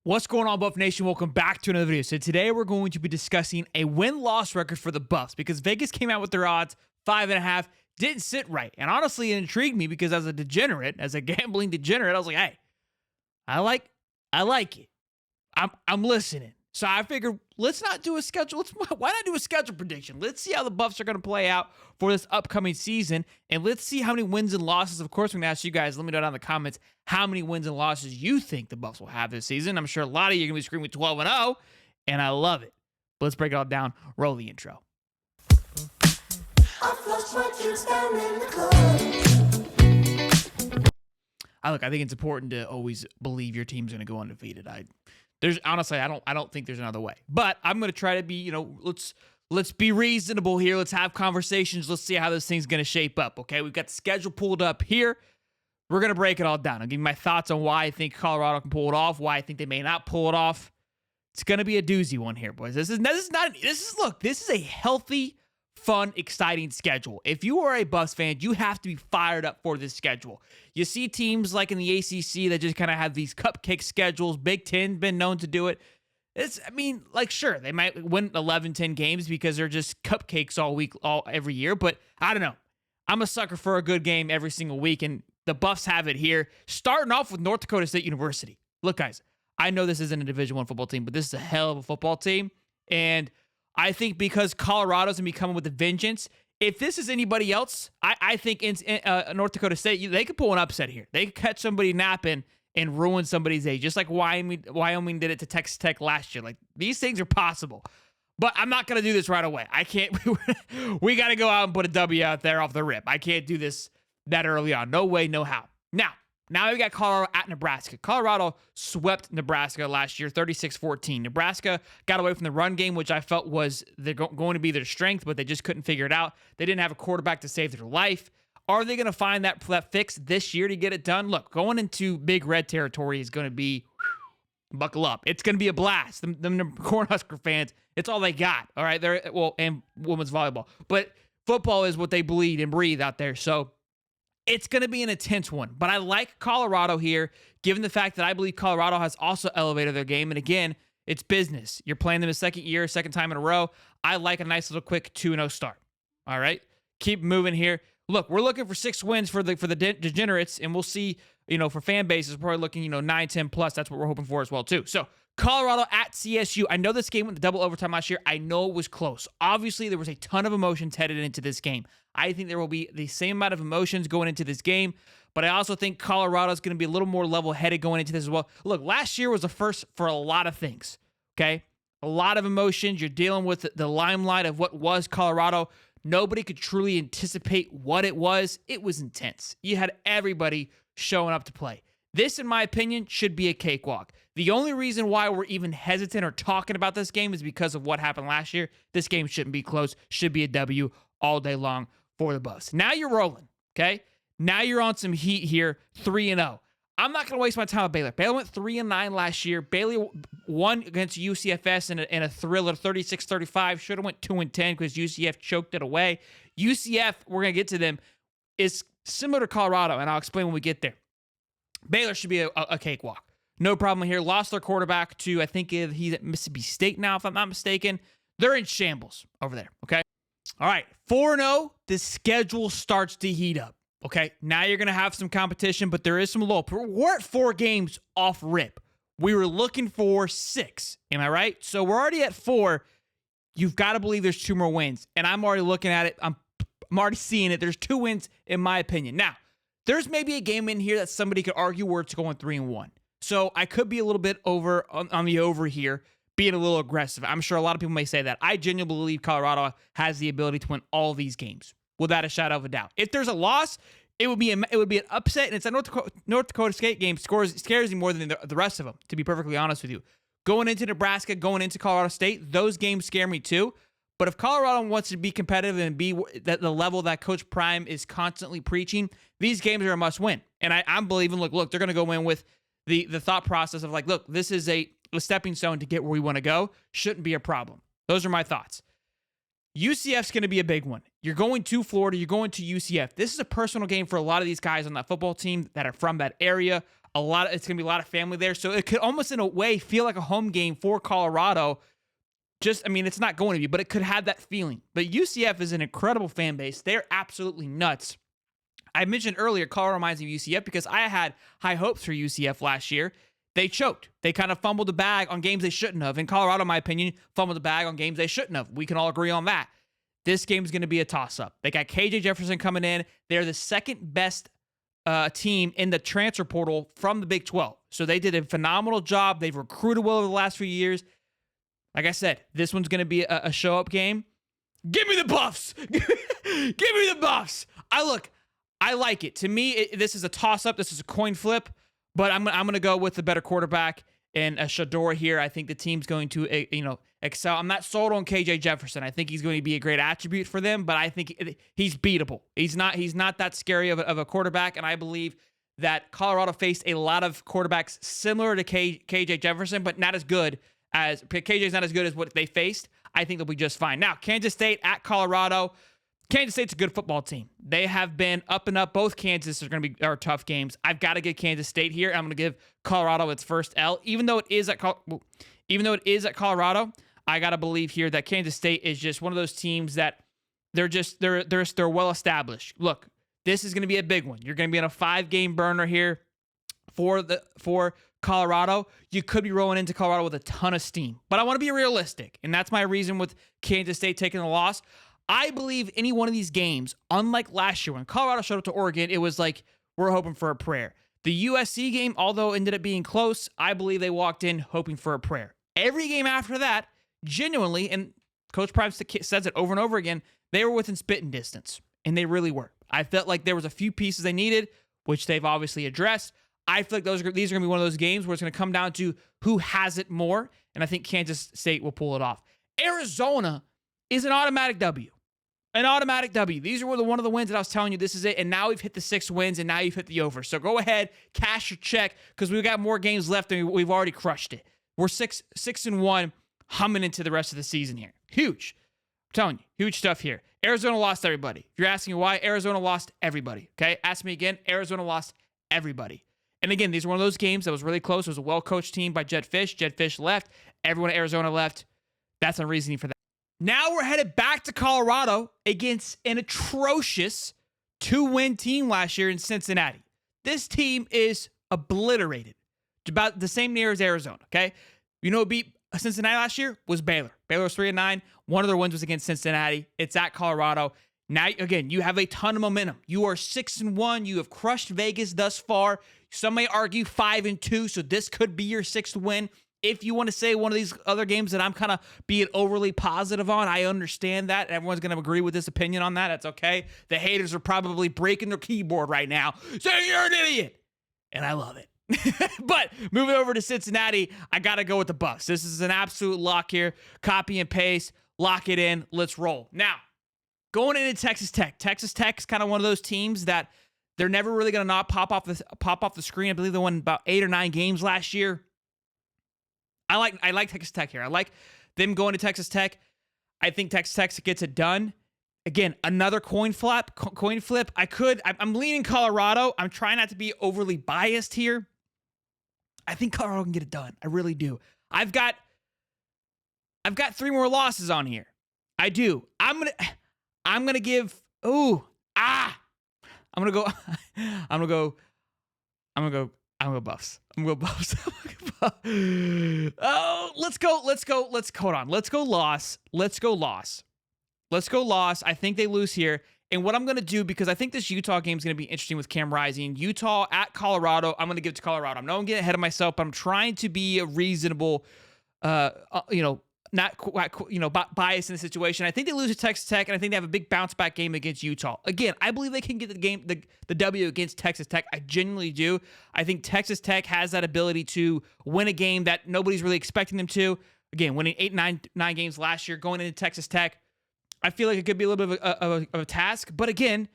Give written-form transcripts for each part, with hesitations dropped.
What's going on, Buff Nation? Welcome back to another video. So today we're going to be discussing a win-loss record for the Buffs because Vegas came out with their odds 5.5, didn't sit right. And honestly, it intrigued me because as a gambling degenerate, I was like, hey, I like it. I'm listening. So I figured, let's not do a schedule. Why not do a schedule prediction? Let's see how the Buffs are going to play out for this upcoming season, and let's see how many wins and losses. Of course, I'm going to ask you guys, let me know down in the comments how many wins and losses you think the Buffs will have this season. I'm sure a lot of you are going to be screaming 12-0, and I love it. But let's break it all down. Roll the intro. I think it's important to always believe your team's going to go undefeated. Honestly, I don't think there's another way. But I'm going to try to be, let's be reasonable here. Let's have conversations. Let's see how this thing's going to shape up, okay? We've got the schedule pulled up here. We're going to break it all down. I'll give you my thoughts on why I think Colorado can pull it off, why I think they may not pull it off. It's going to be a doozy one here, boys. This is a healthy, fun, exciting schedule. If you are a Buffs fan, you have to be fired up for this schedule. You see teams like in the ACC that just kind of have these cupcake schedules. Big Ten's been known to do it. Sure, they might win 11, 10 games because they're just cupcakes every year, but I don't know. I'm a sucker for a good game every single week, and the Buffs have it here, starting off with North Dakota State University. Look, guys, I know this isn't a Division I football team, but this is a hell of a football team, and I think because Colorado's going to be coming with a vengeance, if this is anybody else, I think in North Dakota State, they could pull an upset here. They could catch somebody napping and ruin somebody's day, just like Wyoming did it to Texas Tech last year. Like, these things are possible. But I'm not going to do this right away. I can't. We got to go out and put a W out there off the rip. I can't do this that early on. No way, no how. Now we got Colorado at Nebraska. Colorado swept Nebraska last year, 36-14. Nebraska got away from the run game, which I felt was going to be their strength, but they just couldn't figure it out. They didn't have a quarterback to save their life. Are they going to find that fix this year to get it done? Look, going into Big Red territory is going to be, buckle up. It's going to be a blast. The Cornhusker fans, it's all they got. All right, and women's volleyball. But football is what they bleed and breathe out there. So it's going to be an intense one, but I like Colorado here, given the fact that I believe Colorado has also elevated their game. And again, it's business. You're playing them a second time in a row. I like a nice little quick 2-0 start. All right, keep moving here. Look, we're looking for 6 wins for the degenerates, and we'll see. For fan bases, we're probably looking 9-10 plus. That's what we're hoping for as well too. So Colorado at CSU. I know this game went to double overtime last year. I know it was close. Obviously, there was a ton of emotions headed into this game. I think there will be the same amount of emotions going into this game, but I also think Colorado is going to be a little more level-headed going into this as well. Look, last year was the first for a lot of things, okay? A lot of emotions. You're dealing with the limelight of what was Colorado. Nobody could truly anticipate what it was. It was intense. You had everybody showing up to play. This, in my opinion, should be a cakewalk. The only reason why we're even hesitant or talking about this game is because of what happened last year. This game shouldn't be close. Should be a W all day long for the Buffs. Now you're rolling, okay? Now you're on some heat here, 3-0. I'm not going to waste my time with Baylor. Baylor went 3-9 last year. Baylor won against UCFS in a thriller, 36-35. Should have went 2-10 because UCF choked it away. UCF, we're going to get to them, is similar to Colorado, and I'll explain when we get there. Baylor should be a cakewalk. No problem here. Lost their quarterback to, I think he's at Mississippi State now, if I'm not mistaken. They're in shambles over there, okay? All right, 4-0, the schedule starts to heat up, okay? Now you're going to have some competition, but there is some low. We're at 4 games off rip. We were looking for 6, am I right? So we're already at 4. You've got to believe there's 2 more wins, and I'm already looking at it. I'm already seeing it. There's 2 wins, in my opinion. Now, there's maybe a game in here that somebody could argue where it's going 3-1. So I could be a little bit over on the over here, being a little aggressive. I'm sure a lot of people may say that. I genuinely believe Colorado has the ability to win all these games without a shadow of a doubt. If there's a loss, it would be an upset, and it's a North Dakota State game scares me more than the rest of them, to be perfectly honest with you. Going into Nebraska, going into Colorado State, those games scare me too. But if Colorado wants to be competitive and be at the level that Coach Prime is constantly preaching, these games are a must-win. And I'm believing, look, they're going to go in with the thought process of look, this is a stepping stone to get where we want to go. Shouldn't be a problem. Those are my thoughts. UCF's going to be a big one. You're going to Florida. You're going to UCF. This is a personal game for a lot of these guys on that football team that are from that area. It's going to be a lot of family there. So it could almost in a way feel like a home game for Colorado. It's not going to be, but it could have that feeling. But UCF is an incredible fan base. They're absolutely nuts. I mentioned earlier, Colorado reminds me of UCF because I had high hopes for UCF last year. They choked. They kind of fumbled the bag on games they shouldn't have. And Colorado, in my opinion, fumbled the bag on games they shouldn't have. We can all agree on that. This game is going to be a toss-up. They got KJ Jefferson coming in. They're the second best team in the transfer portal from the Big 12. So they did a phenomenal job. They've recruited well over the last few years. Like I said, this one's going to be a show-up game. Give me the Buffs. Give me the Buffs. I like it. To me, this is a toss-up. This is a coin flip. But I'm going to go with the better quarterback and Shedeur here. I think the team's going to excel. I'm not sold on KJ Jefferson. I think he's going to be a great attribute for them, but I think he's beatable. He's not that scary of a quarterback, and I believe that Colorado faced a lot of quarterbacks similar to KJ Jefferson, but not as good as KJ's not as good as what they faced. I think they'll be just fine. Now, Kansas State at Colorado. Kansas State's a good football team. They have been up and up. Both Kansas are going to be tough games. I've got to get Kansas State here. I'm going to give Colorado its first L, even though it is at Colorado. I got to believe here that Kansas State is just one of those teams that they're well established. Look, this is going to be a big one. You're going to be on a 5-game burner here for Colorado. You could be rolling into Colorado with a ton of steam, but I want to be realistic, and that's my reason with Kansas State taking the loss. I believe any one of these games, unlike last year when Colorado showed up to Oregon, it was like we're hoping for a prayer. The USC game, although ended up being close, I believe they walked in hoping for a prayer. Every game after that, genuinely, and Coach Prime says it over and over again, they were within spitting distance, and they really were. I felt like there was a few pieces they needed, which they've obviously addressed. I feel like these are going to be one of those games where it's going to come down to who has it more, and I think Kansas State will pull it off. Arizona is an automatic W. An automatic W. These are one of the wins that I was telling you, this is it. And now we've hit the 6 wins, and now you've hit the over. So go ahead, cash your check, because we've got more games left, and we've already crushed it. We're 6-1, humming into the rest of the season here. Huge. I'm telling you, huge stuff here. Arizona lost everybody. If you're asking why, Arizona lost everybody. Okay? Ask me again. Arizona lost everybody. And again, these are one of those games that was really close. It was a well-coached team by Jedd Fisch. Jedd Fisch left. Everyone at Arizona left. That's a reasoning for that. Now we're headed back to Colorado against an atrocious 2-win team last year in Cincinnati. This team is obliterated. It's about the same near as Arizona, okay? You know who beat Cincinnati last year? Was Baylor. Baylor was 3-9. One of their wins was against Cincinnati. It's at Colorado. Now, again, you have a ton of momentum. You are 6-1. You have crushed Vegas thus far. Some may argue 5-2, so this could be your 6th win. If you want to say one of these other games that I'm kind of being overly positive on, I understand that. Everyone's going to agree with this opinion on that. That's okay. The haters are probably breaking their keyboard right now, saying you're an idiot. And I love it. But moving over to Cincinnati, I got to go with the Buffs. This is an absolute lock here. Copy and paste. Lock it in. Let's roll. Now, going into Texas Tech. Texas Tech is kind of one of those teams that they're never really going to not pop off the screen. I believe they won about 8 or 9 games last year. I like Texas Tech here. I like them going to Texas Tech. I think Texas Tech gets it done. Again, another coin flip. I'm leaning Colorado. I'm trying not to be overly biased here. I think Colorado can get it done. I really do. I've got 3 more losses on here. I do. I'm gonna give. I'm gonna go Buffs. I'm gonna go Buffs. Oh, let's go. Hold on. Let's go loss. I think they lose here. And what I'm going to do, because I think this Utah game is going to be interesting with Cam Rising. Utah at Colorado, I'm going to give it to Colorado. I'm not going to get ahead of myself, but I'm trying to be a reasonable, not quite, biased in the situation. I think they lose to Texas Tech, and I think they have a big bounce back game against Utah. Again, I believe they can get the W against Texas Tech. I genuinely do. I think Texas Tech has that ability to win a game that nobody's really expecting them to. Again, winning 9 games last year, going into Texas Tech, I feel like it could be a little bit of a task. But again,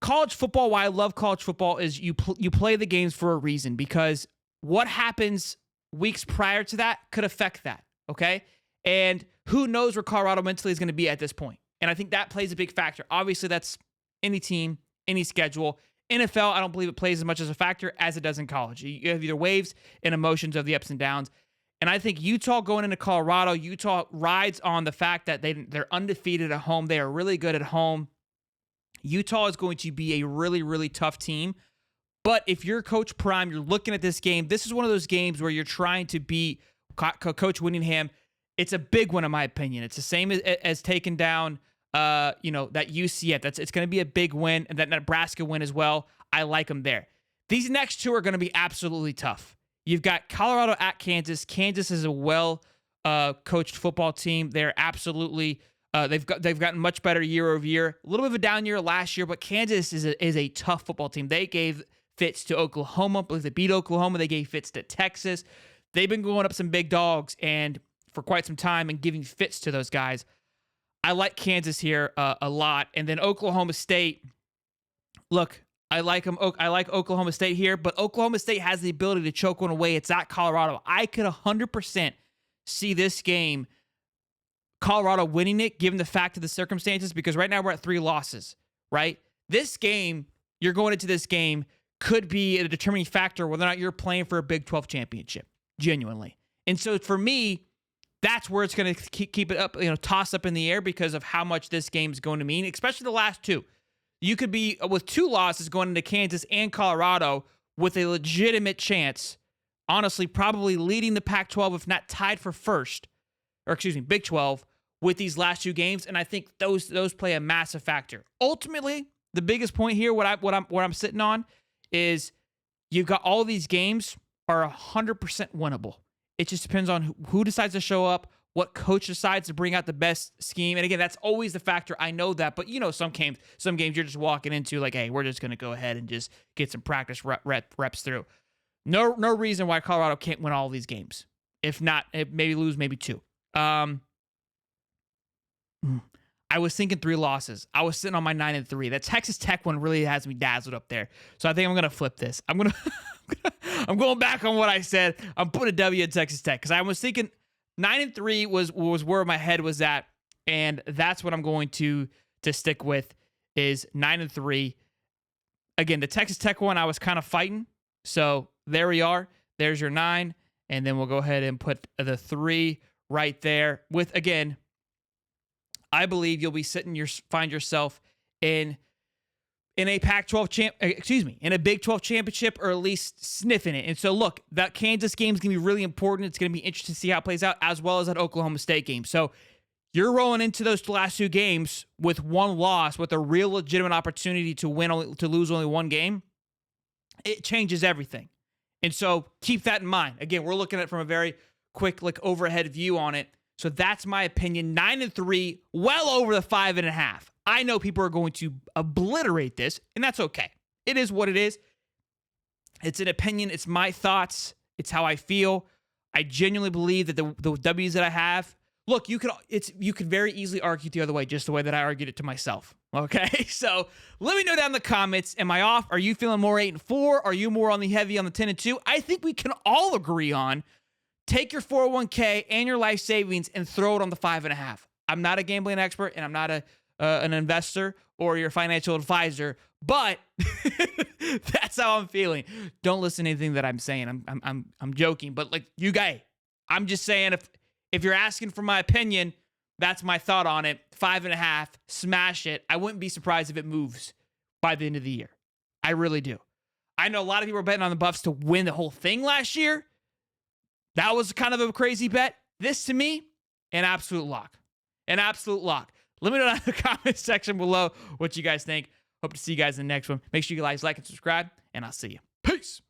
college football, why I love college football is you play the games for a reason, because what happens weeks prior to that could affect that, okay? And who knows where Colorado mentally is going to be at this point. And I think that plays a big factor. Obviously, that's any team, any schedule. NFL, I don't believe it plays as much as a factor as it does in college. You have either waves and emotions of the ups and downs. And I think Utah going into Colorado, Utah rides on the fact that they're undefeated at home. They are really good at home. Utah is going to be a really, really tough team. But if you're Coach Prime, you're looking at this game. This is one of those games where you're trying to beat Coach Whittingham. It's a big one, in my opinion. It's the same as taking down, that UCF. It's going to be a big win, and that Nebraska win as well. I like them there. These next two are going to be absolutely tough. You've got Colorado at Kansas. Kansas is a well coached football team. They're absolutely they've gotten much better year over year. A little bit of a down year last year, but Kansas is a tough football team. They gave fits to Oklahoma. They beat Oklahoma. They gave fits to Texas. They've been going up some big dogs and for quite some time and giving fits to those guys. I like Kansas here a lot. And then Oklahoma State. Look, I like them. I like Oklahoma State here, but Oklahoma State has the ability to choke one away. It's at Colorado. I could 100% see this game, Colorado winning it, given the fact of the circumstances, because right now we're at 3 losses, right? This game, you're going into this game, could be a determining factor whether or not you're playing for a Big 12 championship, genuinely. And so for me, that's where it's going to keep it up, toss up in the air because of how much this game is going to mean, especially the last 2. You could be with 2 losses going into Kansas and Colorado with a legitimate chance, honestly, probably leading the Pac-12, if not tied for first, Big 12, with these last 2 games. And I think those play a massive factor. Ultimately, the biggest point here, what I'm sitting on, is you've got all these games are 100% winnable. It just depends on who decides to show up, what coach decides to bring out the best scheme. And again, that's always the factor. I know that, but some games you're just walking into like, hey, we're just going to go ahead and just get some practice reps through. No reason why Colorado can't win all these games. If not, maybe lose, maybe 2. I was thinking 3 losses. I was sitting on my 9-3. That Texas Tech one really has me dazzled up there. So I think I'm going to flip this. I'm going back on what I said. I'm putting a W in Texas Tech because I was thinking 9-3 was where my head was at, and that's what I'm going to stick with is 9-3. Again, the Texas Tech one I was kind of fighting. So there we are. There's your 9, and then we'll go ahead and put the 3 right there with, again, I believe you'll be find yourself in a Pac-12 in a Big 12 championship, or at least sniffing it. And so look, that Kansas game is going to be really important. It's going to be interesting to see how it plays out, as well as that Oklahoma State game. So you're rolling into those last 2 games with 1 loss, with a real legitimate opportunity to lose only 1 game. It changes everything. And so keep that in mind. Again, we're looking at it from a very quick, overhead view on it. So that's my opinion. 9-3, well over the 5.5. I know people are going to obliterate this, and that's okay. It is what it is. It's an opinion. It's my thoughts. It's how I feel. I genuinely believe that the W's that I have. Look, you could very easily argue the other way, just the way that I argued it to myself. Okay, so let me know down in the comments. Am I off? Are you feeling more 8-4? Are you more on the heavy on the 10-2? I think we can all agree on. Take your 401k and your life savings and throw it on the 5.5. I'm not a gambling expert, and I'm not an investor or your financial advisor, but that's how I'm feeling. Don't listen to anything that I'm saying. I'm joking, but you guys, I'm just saying if you're asking for my opinion, that's my thought on it. 5.5, smash it. I wouldn't be surprised if it moves by the end of the year. I really do. I know a lot of people are betting on the Buffs to win the whole thing last year. That was kind of a crazy bet. This, to me, an absolute lock. An absolute lock. Let me know in the comment section below what you guys think. Hope to see you guys in the next one. Make sure you guys like and subscribe, and I'll see you. Peace.